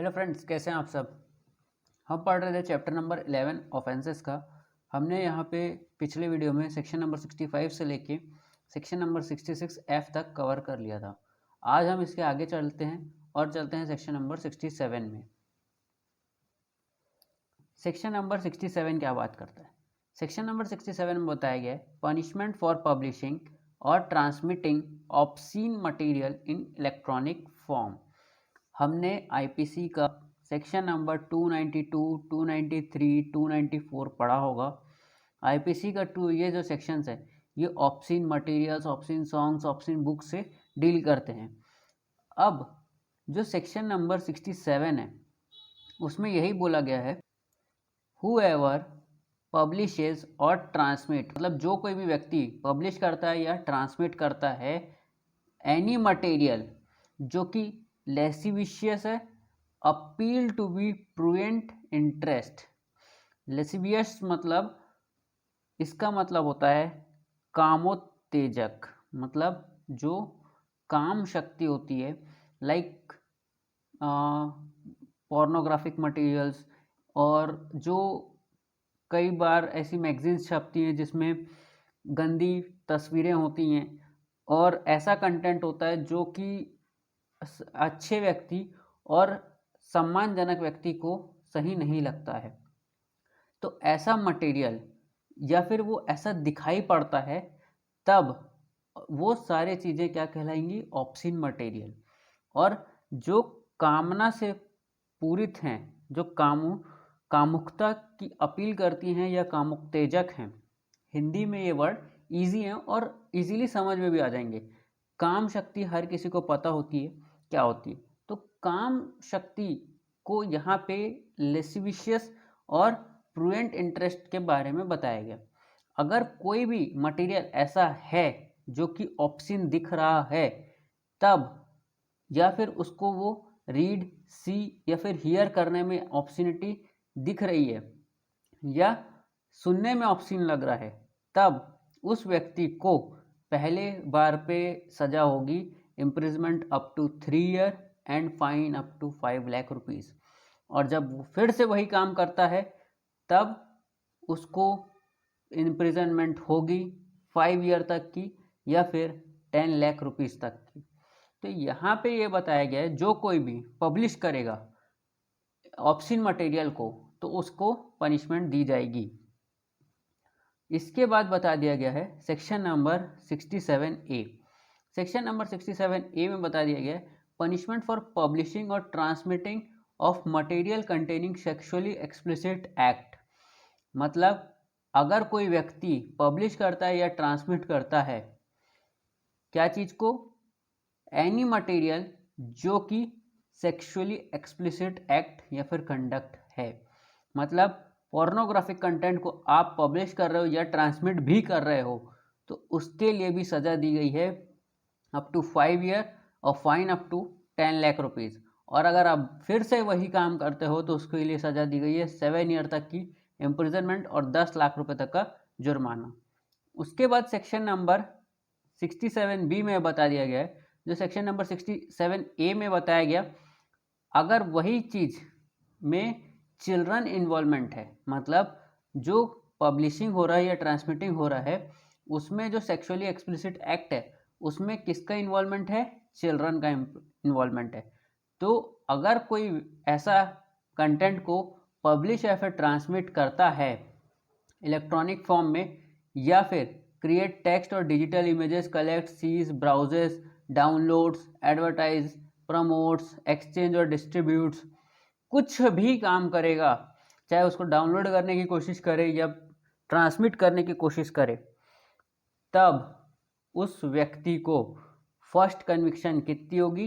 Hello friends, कैसे हैं आप सब। हम पढ़ रहे थे चैप्टर नंबर 11 ऑफेंसेस का। हमने यहाँ पे पिछले वीडियो में सेक्शन नंबर 65 से लेके सेक्शन नंबर 66 एफ तक कवर कर लिया था। आज हम इसके आगे चलते हैं और चलते हैं सेक्शन नंबर 67 में। सेक्शन नंबर 67 क्या बात करता है? सेक्शन नंबर 67 में बताया गया है पनिशमेंट फॉर पब्लिशिंग और transmitting obscene material in electronic form. हमने आईपीसी का सेक्शन नंबर 292, 293, 294 पढ़ा होगा। आईपीसी का ये जो सेक्शंस है ये obscene materials, obscene songs, obscene books से डील करते हैं। अब जो सेक्शन नंबर 67 है उसमें यही बोला गया है whoever पब्लिशेज और ट्रांसमिट, मतलब जो कोई भी व्यक्ति पब्लिश करता है या ट्रांसमिट करता है एनी मटेरियल जो कि लेसिविशियस है, अपील टू बी प्रूवेंट इंटरेस्ट। लेसिवियस मतलब इसका मतलब होता है कामोत्तेजक, मतलब जो काम शक्ति होती है, लाइक पोर्नोग्राफिक मटेरियल्स, और जो कई बार ऐसी मैगजीन्स छपती हैं जिसमें गंदी तस्वीरें होती हैं और ऐसा कंटेंट होता है जो कि अच्छे व्यक्ति और सम्मानजनक व्यक्ति को सही नहीं लगता है। तो ऐसा मटेरियल या फिर वो ऐसा दिखाई पड़ता है तब वो सारे चीज़ें क्या कहलाएंगी? Obscene material. और जो कामना से पूरित हैं, जो कामुकता की अपील करती हैं या कामुकतेजक हैं, हिंदी में ये वर्ड इजी हैं और इजीली समझ में भी आ जाएंगे। काम शक्ति हर किसी को पता होती है क्या होती है। तो काम शक्ति को यहाँ पे लेसिविशियस और प्रूवेंट इंटरेस्ट के बारे में बताया गया। अगर कोई भी मटेरियल ऐसा है जो कि ऑब्सीन दिख रहा है तब, या फिर उसको वो रीड, सी या फिर हियर करने में ऑब्सीनिटी दिख रही है या सुनने में ऑब्सीन लग रहा है, तब उस व्यक्ति को पहले बार पे सजा होगी imprisonment up to 3 year and fine up to 5 lakh rupees. और जब वो फिर से वही काम करता है तब उसको इम्प्रिजनमेंट होगी 5 ईयर तक की या फिर 10 लाख रुपीज़ तक की। तो यहाँ पे ये बताया गया है जो कोई भी पब्लिश करेगा ऑब्सीन मटेरियल को तो उसको पनिशमेंट दी जाएगी। इसके बाद बता दिया गया है section number 67A। Section number 67A में बता दिया गया है पनिशमेंट फॉर पब्लिशिंग और transmitting of material containing sexually explicit act. मतलब अगर कोई व्यक्ति पब्लिश करता है या ट्रांसमिट करता है क्या चीज़ को? एनी मटेरियल जो कि सेक्सुअली एक्सप्लिसिट एक्ट या फिर कंडक्ट है। मतलब पोर्नोग्राफिक कंटेंट को आप पब्लिश कर रहे हो या ट्रांसमिट भी कर रहे हो तो उसके लिए भी सज़ा दी गई है अप टू 5 ईयर और fine up to 10 lakh rupees. और अगर आप फिर से वही काम करते हो तो उसके लिए सज़ा दी गई है 7 ईयर तक की इम्प्रिजनमेंट और 10 लाख रुपए तक का जुर्माना। उसके बाद सेक्शन नंबर 67B में बता दिया गया है, जो सेक्शन नंबर 67A में बताया गया, अगर वही चीज़ में चिल्ड्रन इन्वॉल्वमेंट है, मतलब जो पब्लिशिंग हो रहा है या ट्रांसमिटिंग हो रहा है उसमें जो सेक्सुअली एक्सप्लिसिट एक्ट है उसमें किसका इन्वॉल्वमेंट है? चिल्ड्रन का इन्वॉल्वमेंट है। तो अगर कोई ऐसा कंटेंट को पब्लिश या फिर ट्रांसमिट करता है इलेक्ट्रॉनिक फॉर्म में या फिर क्रिएट टेक्स्ट और digital images, collect, seizes, browses, downloads, advertise, promotes, exchange और डिस्ट्रीब्यूट्स, कुछ भी काम करेगा, चाहे उसको डाउनलोड करने की कोशिश करे या ट्रांसमिट करने की कोशिश करे, तब उस व्यक्ति को फर्स्ट कन्विक्शन कितनी होगी?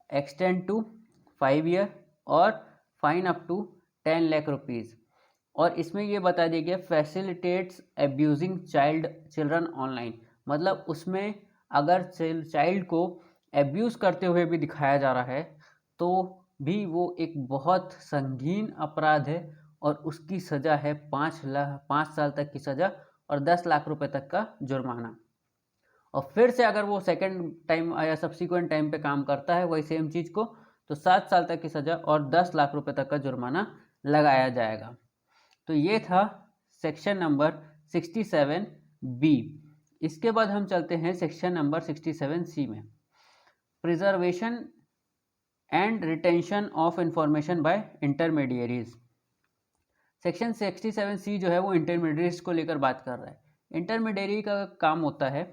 एक्सटेंड टू 5 ईयर और fine up to 10 lakh rupees. और इसमें ये बता दिया गया फैसिलिटेट्स एब्यूजिंग चिल्ड्रन ऑनलाइन, मतलब उसमें अगर चाइल्ड को एब्यूज़ करते हुए भी दिखाया जा रहा है तो भी वो एक बहुत संगीन अपराध है और उसकी सज़ा है 5 साल तक की सज़ा और 10 लाख रुपए तक का जुर्माना। और फिर से अगर वो सेकेंड टाइम या सब्सिक्वेंट टाइम पे काम करता है वही सेम चीज़ को तो 7 साल तक की सज़ा और 10 लाख रुपए तक का जुर्माना लगाया जाएगा। तो ये था सेक्शन नंबर 67B। इसके बाद हम चलते हैं सेक्शन नंबर 67C में, preservation and retention of information bye intermediaries. Section 67C जो है वो इंटरमीडियरीज को लेकर बात कर रहा है। इंटरमीडियरी का काम होता है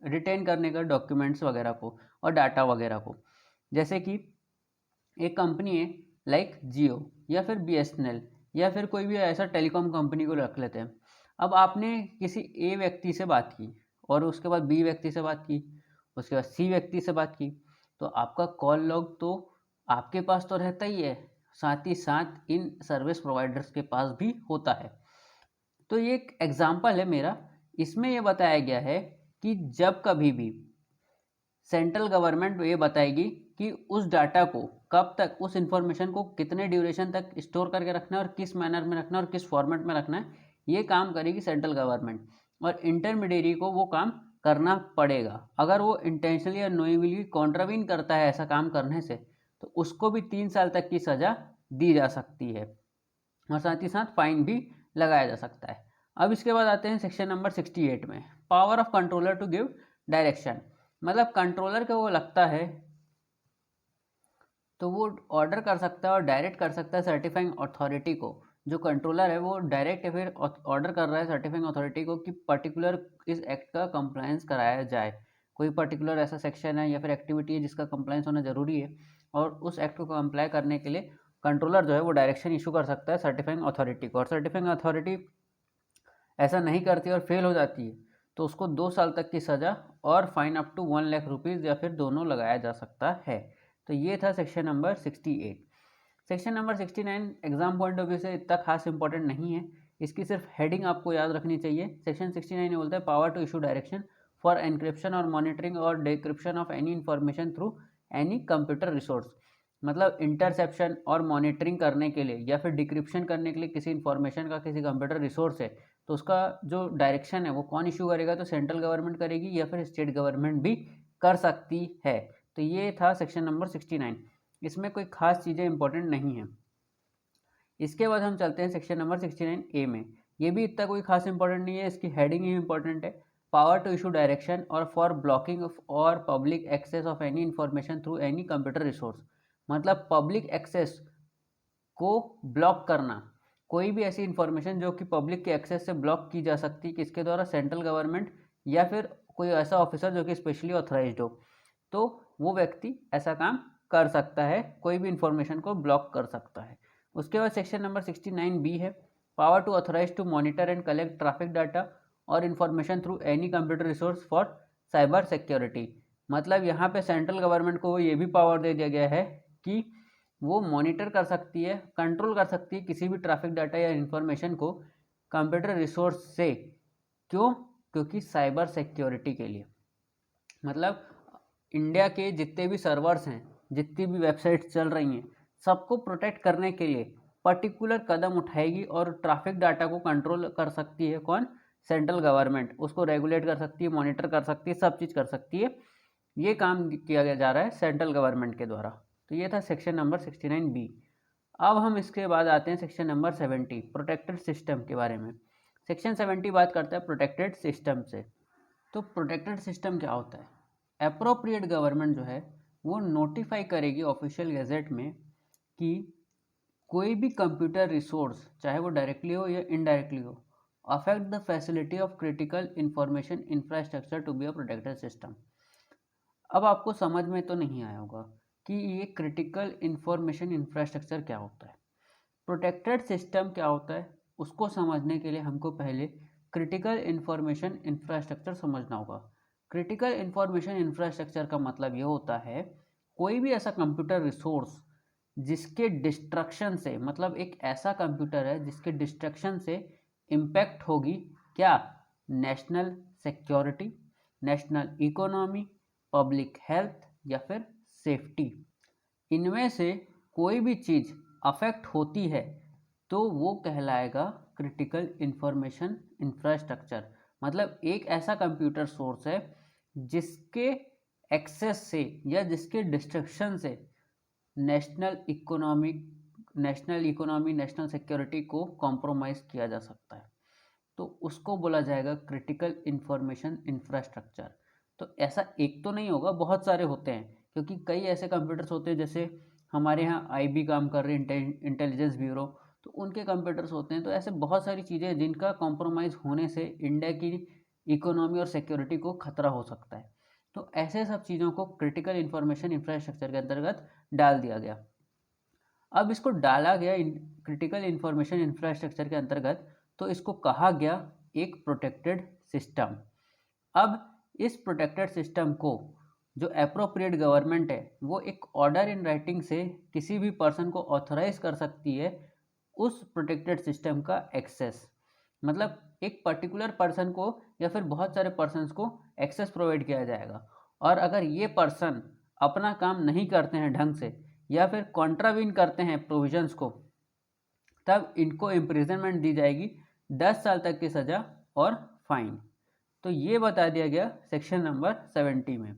रिटेन करने का डॉक्यूमेंट्स वगैरह को और डाटा वगैरह को। जैसे कि एक कंपनी है लाइक जियो या फिर BSNL या फिर कोई भी ऐसा टेलीकॉम कंपनी को रख लेते हैं। अब आपने किसी ए व्यक्ति से बात की और उसके बाद बी व्यक्ति से बात की, उसके बाद सी व्यक्ति से बात की, तो आपका कॉल लॉग तो आपके पास तो रहता ही है, साथ ही साथ इन सर्विस प्रोवाइडर्स के पास भी होता है। तो ये एक एग्जाम्पल है मेरा, इसमें ये बताया गया है कि जब कभी भी सेंट्रल गवर्नमेंट ये बताएगी कि उस डाटा को कब तक, उस इंफॉर्मेशन को कितने ड्यूरेशन तक स्टोर करके रखना है और किस मैनर में रखना है और किस फॉर्मेट में रखना है, ये काम करेगी सेंट्रल गवर्नमेंट। और इंटरमीडियरी को वो काम करना पड़ेगा। अगर वो इंटेंशनली या नोइंगली कॉन्ट्रावीन करता है ऐसा काम करने से, तो उसको भी 3 साल तक की सज़ा दी जा सकती है और साथ ही साथ फाइन भी लगाया जा सकता है। अब इसके बाद आते हैं सेक्शन नंबर 68 में, power of controller to give direction. मतलब कंट्रोलर को वो लगता है तो वो ऑर्डर कर सकता है और डायरेक्ट कर सकता है सर्टिफाइंग अथॉरिटी को। जो कंट्रोलर है वो डायरेक्ट या फिर ऑर्डर कर रहा है सर्टिफाइंग अथॉरिटी को कि पर्टिकुलर इस एक्ट का कंप्लायंस कराया जाए। कोई पर्टिकुलर ऐसा सेक्शन है या फिर एक्टिविटी है जिसका कंप्लायंस होना जरूरी है और उस एक्ट को कंप्लाई करने के लिए कंट्रोलर जो है वो डायरेक्शन इशू कर सकता है सर्टिफाइंग अथॉरिटी को। और सर्टिफाइंग अथॉरिटी ऐसा नहीं करती और फेल हो जाती है तो उसको 2 साल तक की सज़ा और fine up to 1 lakh rupees या फिर दोनों लगाया जा सकता है। तो ये था section number 68। Section number 69 exam point of view से इतना खास इंपॉर्टेंट नहीं है, इसकी सिर्फ हेडिंग आपको याद रखनी चाहिए। सेक्शन 69 ये बोलता है power to issue direction for encryption और मॉनिटरिंग और decryption of any information through any computer resource. मतलब इंटरसेप्शन और मॉनिटरिंग करने के लिए या फिर डिक्रिप्शन करने के लिए किसी इंफॉर्मेशन का किसी कंप्यूटर रिसोर्स है, तो उसका जो डायरेक्शन है वो कौन इशू करेगा, तो सेंट्रल गवर्नमेंट करेगी या फिर स्टेट गवर्नमेंट भी कर सकती है। तो ये था सेक्शन नंबर 69। इसमें कोई खास चीज़ें इंपॉर्टेंट नहीं है। इसके बाद हम चलते हैं सेक्शन नंबर 69A में। ये भी इतना कोई खास इंपॉर्टेंट नहीं है, इसकी हेडिंग ही इंपॉर्टेंट है, पावर टू इशू डायरेक्शन और फॉर ब्लॉकिंग और public access of any information through any computer resource. मतलब पब्लिक एक्सेस को ब्लॉक करना, कोई भी ऐसी इंफॉर्मेशन जो कि पब्लिक के एक्सेस से ब्लॉक की जा सकती है, किसके द्वारा, सेंट्रल गवर्नमेंट या फिर कोई ऐसा ऑफिसर जो कि स्पेशली ऑथराइज्ड हो, तो वो व्यक्ति ऐसा काम कर सकता है, कोई भी इंफॉर्मेशन को ब्लॉक कर सकता है। उसके बाद सेक्शन नंबर 69B है, power to authorise to monitor and collect traffic data और information through any computer resource for cyber security. मतलब यहाँ पे सेंट्रल गवर्नमेंट को ये भी पावर दे दिया गया है कि वो मॉनिटर कर सकती है, कंट्रोल कर सकती है किसी भी ट्रैफिक डाटा या इन्फॉर्मेशन को कंप्यूटर रिसोर्स से। क्यों? क्योंकि साइबर सिक्योरिटी के लिए। मतलब इंडिया के जितने भी सर्वर्स हैं, जितनी भी वेबसाइट्स चल रही हैं, सबको प्रोटेक्ट करने के लिए पर्टिकुलर कदम उठाएगी और ट्रैफिक डाटा को कंट्रोल कर सकती है कौन? Central government. उसको रेगुलेट कर सकती है, मॉनिटर कर सकती है, सब चीज़ कर सकती है। ये काम किया जा रहा है सेंट्रल गवर्नमेंट के द्वारा। तो ये था सेक्शन नंबर 69B। अब हम इसके बाद आते हैं सेक्शन नंबर 70, प्रोटेक्टेड सिस्टम के बारे में। सेक्शन 70 बात करता है प्रोटेक्टेड सिस्टम से। तो प्रोटेक्टेड सिस्टम क्या होता है? अप्रोप्रिएट गवर्नमेंट जो है वो नोटिफाई करेगी ऑफिशियल गैजेट में कि कोई भी कंप्यूटर रिसोर्स, चाहे वो डायरेक्टली हो या इनडायरेक्टली हो, affect the facility of critical information infrastructure to be a protected system. अब आपको समझ में तो नहीं आया होगा कि ये क्रिटिकल इंफॉर्मेशन इंफ्रास्ट्रक्चर क्या होता है, प्रोटेक्टेड सिस्टम क्या होता है। उसको समझने के लिए हमको पहले क्रिटिकल इंफॉर्मेशन इंफ्रास्ट्रक्चर समझना होगा। क्रिटिकल इंफॉर्मेशन इंफ्रास्ट्रक्चर का मतलब ये होता है कोई भी ऐसा कंप्यूटर रिसोर्स जिसके डिस्ट्रक्शन से, मतलब एक ऐसा कंप्यूटर है जिसके डिस्ट्रक्शन से इम्पैक्ट होगी क्या? National security, national economy, public health या फिर सेफ्टी। इनमें से कोई भी चीज़ अफेक्ट होती है तो वो कहलाएगा क्रिटिकल इंफॉर्मेशन इंफ्रास्ट्रक्चर। मतलब एक ऐसा कंप्यूटर सोर्स है जिसके एक्सेस से या जिसके डिस्ट्रक्शन से नेशनल इकोनॉमी, नेशनल सिक्योरिटी को कॉम्प्रोमाइज़ किया जा सकता है, तो उसको बोला जाएगा क्रिटिकल इंफॉर्मेशन इंफ्रास्ट्रक्चर। तो ऐसा एक तो नहीं होगा, बहुत सारे होते हैं, क्योंकि कई ऐसे कंप्यूटर्स होते हैं, जैसे हमारे यहाँ आईबी काम कर रहे हैं, इंटेलिजेंस ब्यूरो, तो उनके कंप्यूटर्स होते हैं। तो ऐसे बहुत सारी चीज़ें हैं जिनका कॉम्प्रोमाइज़ होने से इंडिया की इकोनॉमी और सिक्योरिटी को खतरा हो सकता है। तो ऐसे सब चीज़ों को क्रिटिकल इंफॉर्मेशन इंफ्रास्ट्रक्चर के अंतर्गत डाल दिया गया। अब इसको डाला गया क्रिटिकल इंफॉर्मेशन इंफ्रास्ट्रक्चर के अंतर्गत, तो इसको कहा गया एक प्रोटेक्टेड सिस्टम। अब इस प्रोटेक्टेड सिस्टम को जो अप्रोप्रिएट गवर्नमेंट है वो एक ऑर्डर इन राइटिंग से किसी भी पर्सन को ऑथराइज कर सकती है उस प्रोटेक्टेड सिस्टम का एक्सेस। मतलब एक पर्टिकुलर पर्सन को या फिर बहुत सारे पर्सन्स को एक्सेस प्रोवाइड किया जाएगा, और अगर ये पर्सन अपना काम नहीं करते हैं ढंग से या फिर कॉन्ट्रावीन करते हैं प्रोविजंस को, तब इनको इम्प्रिजनमेंट दी जाएगी 10 साल तक की सज़ा और फाइन। तो ये बता दिया गया सेक्शन नंबर 70 में।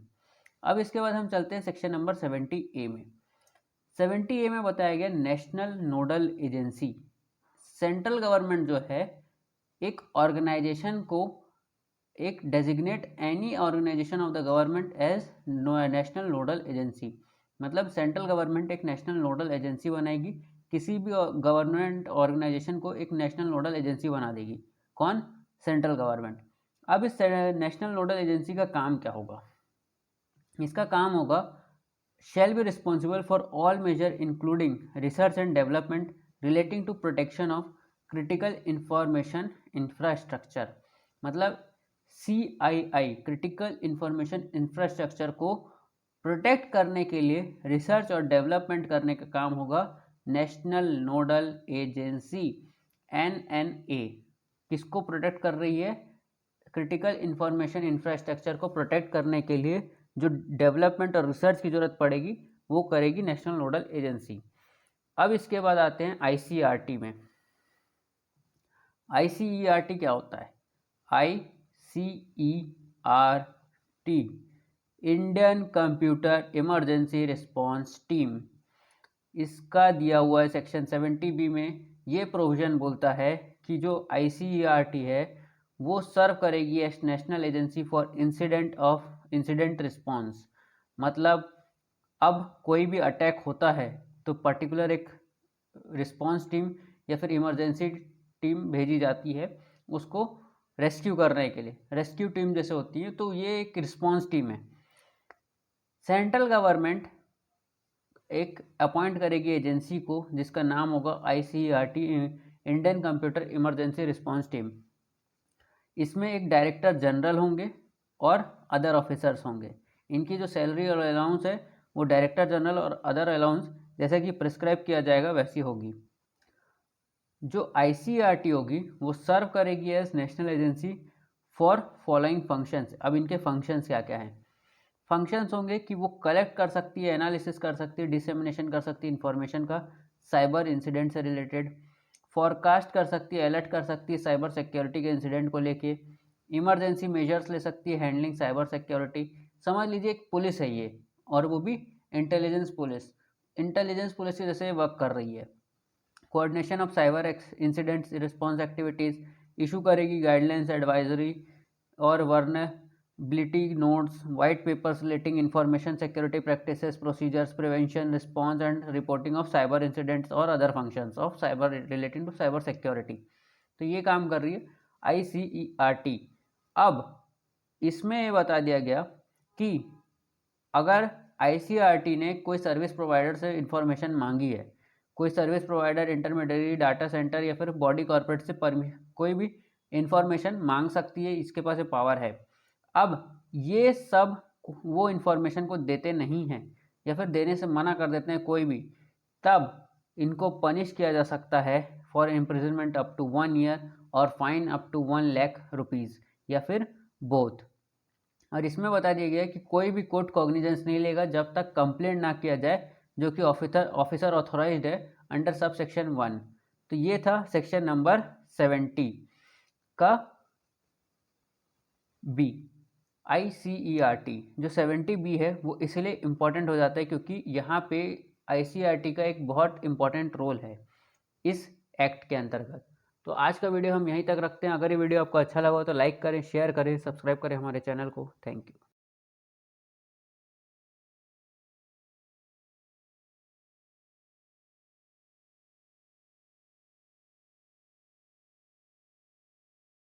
अब इसके बाद हम चलते हैं सेक्शन नंबर 70A में। 70A में बताया गया national nodal agency. Central government जो है एक ऑर्गेनाइजेशन को एक designate any organization of the government as national nodal agency. मतलब सेंट्रल गवर्नमेंट एक नेशनल नोडल एजेंसी बनाएगी, किसी भी गवर्नमेंट ऑर्गेनाइजेशन को एक नेशनल नोडल एजेंसी बना देगी। कौन? Central government. अब इस नेशनल नोडल एजेंसी का काम क्या होगा? इसका काम होगा shall be responsible for all measure including research and development relating to protection of critical information infrastructure। मतलब CII क्रिटिकल इंफॉर्मेशन इंफ्रास्ट्रक्चर को प्रोटेक्ट करने के लिए रिसर्च और डेवलपमेंट करने का काम होगा नेशनल नोडल एजेंसी NNA। किसको प्रोटेक्ट कर रही है? क्रिटिकल इंफॉर्मेशन इंफ्रास्ट्रक्चर को प्रोटेक्ट करने के लिए जो डेवलपमेंट और रिसर्च की ज़रूरत पड़ेगी वो करेगी नेशनल नोडल एजेंसी। अब इसके बाद आते हैं ICERT में। ICERT क्या होता है? ICERT Indian computer emergency response team. इसका दिया हुआ है सेक्शन 70B में। ये प्रोविज़न बोलता है कि जो ICERT है वो सर्व करेगी as national agency for incident response. मतलब अब कोई भी अटैक होता है तो पर्टिकुलर एक रिस्पॉन्स टीम या फिर इमरजेंसी टीम भेजी जाती है उसको रेस्क्यू करने के लिए। रेस्क्यू टीम जैसे होती है, तो ये एक रिस्पॉन्स टीम है। सेंट्रल गवर्नमेंट एक अपॉइंट करेगी एजेंसी को जिसका नाम होगा ICERT Indian computer emergency response team. इसमें एक डायरेक्टर जनरल होंगे और अदर ऑफिसर्स होंगे। इनकी जो सैलरी और अलाउंस है वो डायरेक्टर जनरल और अदर अलाउंस जैसा कि प्रिस्क्राइब किया जाएगा वैसी होगी। जो ICERT होगी वो सर्व करेगी as national agency for following functions. अब इनके फंक्शंस क्या क्या हैं? फंक्शंस होंगे कि वो कलेक्ट कर सकती है, एनालिसिस कर सकती है, डिसेमिनेशन कर सकती है इन्फॉर्मेशन का साइबर इंसिडेंट से रिलेटेड, फॉरकास्ट कर सकती है, अलर्ट कर सकती है साइबर सिक्योरिटी के इंसिडेंट को लेके, इमरजेंसी मेजर्स ले सकती है हैंडलिंग साइबर सिक्योरिटी। समझ लीजिए एक पुलिस है ये, और वो भी इंटेलिजेंस पुलिस की जैसे वर्क कर रही है। Coordination of cyber incidents response activities, issue करेगी गाइडलाइंस एडवाइजरी और vulnerability notes, white papers relating information security practices, procedures, prevention, response and reporting of cyber incidents और other functions of cyber relating to cyber security. तो ये काम कर रही है ICERT। अब इसमें ये बता दिया गया कि अगर ICERT ने कोई सर्विस प्रोवाइडर से इंफॉर्मेशन मांगी है, कोई service provider, intermediate, data centre या फिर बॉडी कॉर्पोरेट से कोई भी इंफॉर्मेशन मांग सकती है, इसके पास ये पावर है। अब ये सब वो इंफॉर्मेशन को देते नहीं हैं या फिर देने से मना कर देते हैं कोई भी, तब इनको पनिश किया जा सकता है for imprisonment up to 1 year और fine up to 1 lakh rupees या फिर बोथ। और इसमें बता दिया गया है कि कोई भी कोर्ट कॉग्निजेंस नहीं लेगा जब तक कंप्लेंट ना किया जाए जो कि ऑफिसर ऑथोराइज्ड है अंडर सब सेक्शन 1। तो ये था सेक्शन नंबर 70 का बी। ICERT जो 70B है वो इसलिए इम्पॉर्टेंट हो जाता है क्योंकि यहाँ पे आईसीआरटी का एक बहुत इम्पॉर्टेंट रोल है इस एक्ट के अंतर्गत। तो आज का वीडियो हम यहीं तक रखते हैं। अगर ये वीडियो आपको अच्छा लगा हो तो लाइक करें, शेयर करें, सब्सक्राइब करें हमारे चैनल को। Thank you.